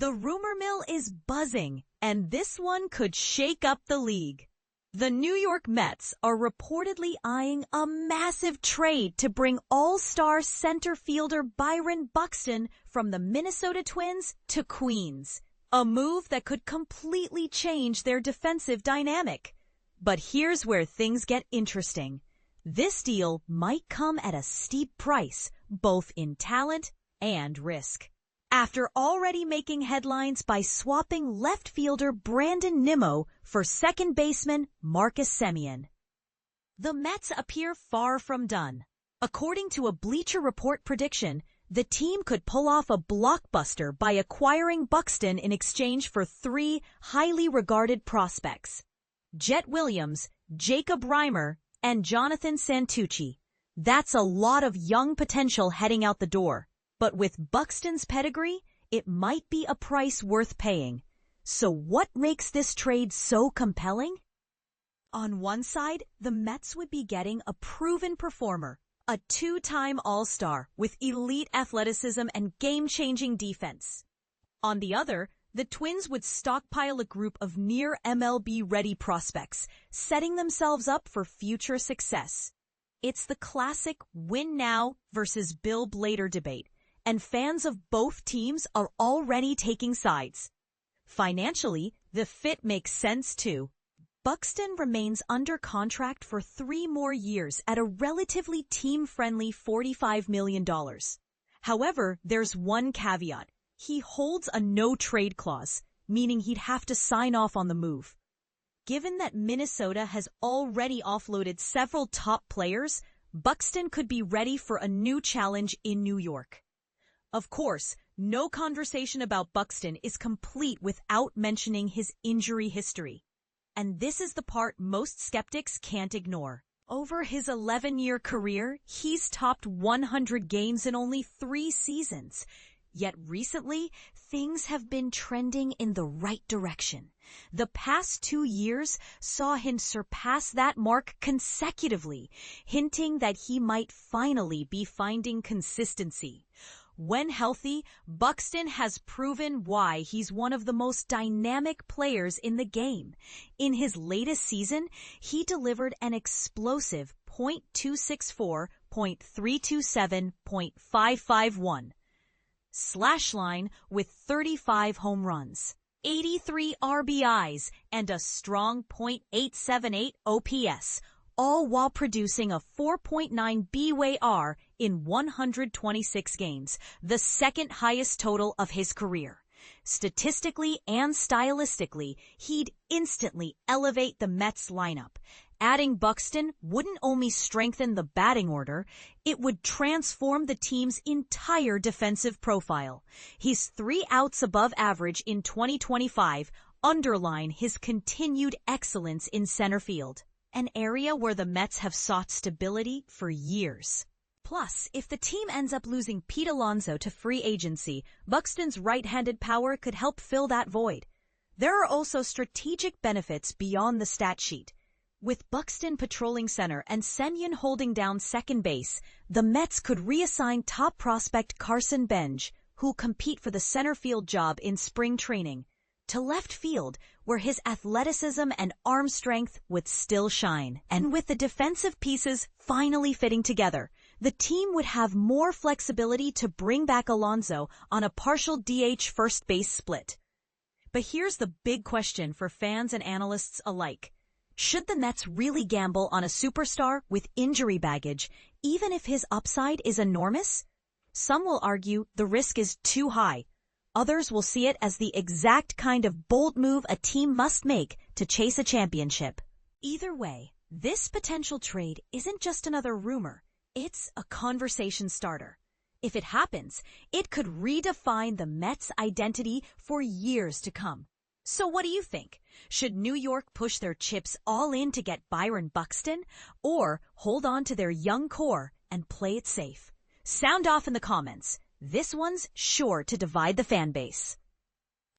The rumor mill is buzzing, and this one could shake up the league. The New York Mets are reportedly eyeing a massive trade to bring all-star center fielder Byron Buxton from the Minnesota Twins to Queens, a move that could completely change their defensive dynamic. But here's where things get interesting. This deal might come at a steep price, both in talent and risk. After already making headlines by swapping left fielder Brandon Nimmo for second baseman Marcus Semien. The Mets appear far from done. According to a Bleacher Report prediction, the team could pull off a blockbuster by acquiring Buxton in exchange for 3 highly regarded prospects: Jet Williams, Jacob Reimer, and Jonathan Santucci. That's a lot of young potential heading out the door. But with Buxton's pedigree, it might be a price worth paying. So what makes this trade so compelling? On one side, the Mets would be getting a proven performer, a 2-time All-Star with elite athleticism and game-changing defense. On the other, the Twins would stockpile a group of near MLB-ready prospects, setting themselves up for future success. It's the classic win now versus build later debate, and fans of both teams are already taking sides. Financially, the fit makes sense too. Buxton remains under contract for 3 more years at a relatively team-friendly $45 million. However, there's one caveat. He holds a no-trade clause, meaning he'd have to sign off on the move. Given that Minnesota has already offloaded several top players, Buxton could be ready for a new challenge in New York. Of course, no conversation about Buxton is complete without mentioning his injury history. And this is the part most skeptics can't ignore. Over his 11-year career, he's topped 100 games in only 3 seasons. Yet recently, things have been trending in the right direction. The past 2 years saw him surpass that mark consecutively, hinting that he might finally be finding consistency. When healthy, Buxton has proven why he's one of the most dynamic players in the game. In his latest season, he delivered an explosive .264, .327, .551 slash line with 35 home runs, 83 RBIs, and a strong .878 OPS, all while producing a 4.9 BWAR in 126 games, the second highest total of his career. Statistically and stylistically, he'd instantly elevate the Mets lineup. Adding Buxton wouldn't only strengthen the batting order, it would transform the team's entire defensive profile. His 3 outs above average in 2025 underline his continued excellence in center field, an area where the Mets have sought stability for years. Plus, if the team ends up losing Pete Alonso to free agency, Buxton's right-handed power could help fill that void. There are also strategic benefits beyond the stat sheet. With Buxton patrolling center and Semien holding down second base, the Mets could reassign top prospect Carson Benj, who'll compete for the center field job in spring training, to left field, where his athleticism and arm strength would still shine. And with the defensive pieces finally fitting together, the team would have more flexibility to bring back Alonso on a partial DH first base split. But here's the big question for fans and analysts alike. Should the Mets really gamble on a superstar with injury baggage, even if his upside is enormous? Some will argue the risk is too high. Others will see it as the exact kind of bold move a team must make to chase a championship. Either way, this potential trade isn't just another rumor. It's a conversation starter. If it happens, it could redefine the Mets' identity for years to come. So what do you think? Should New York push their chips all in to get Byron Buxton, or hold on to their young core and play it safe? Sound off in the comments. This one's sure to divide the fan base.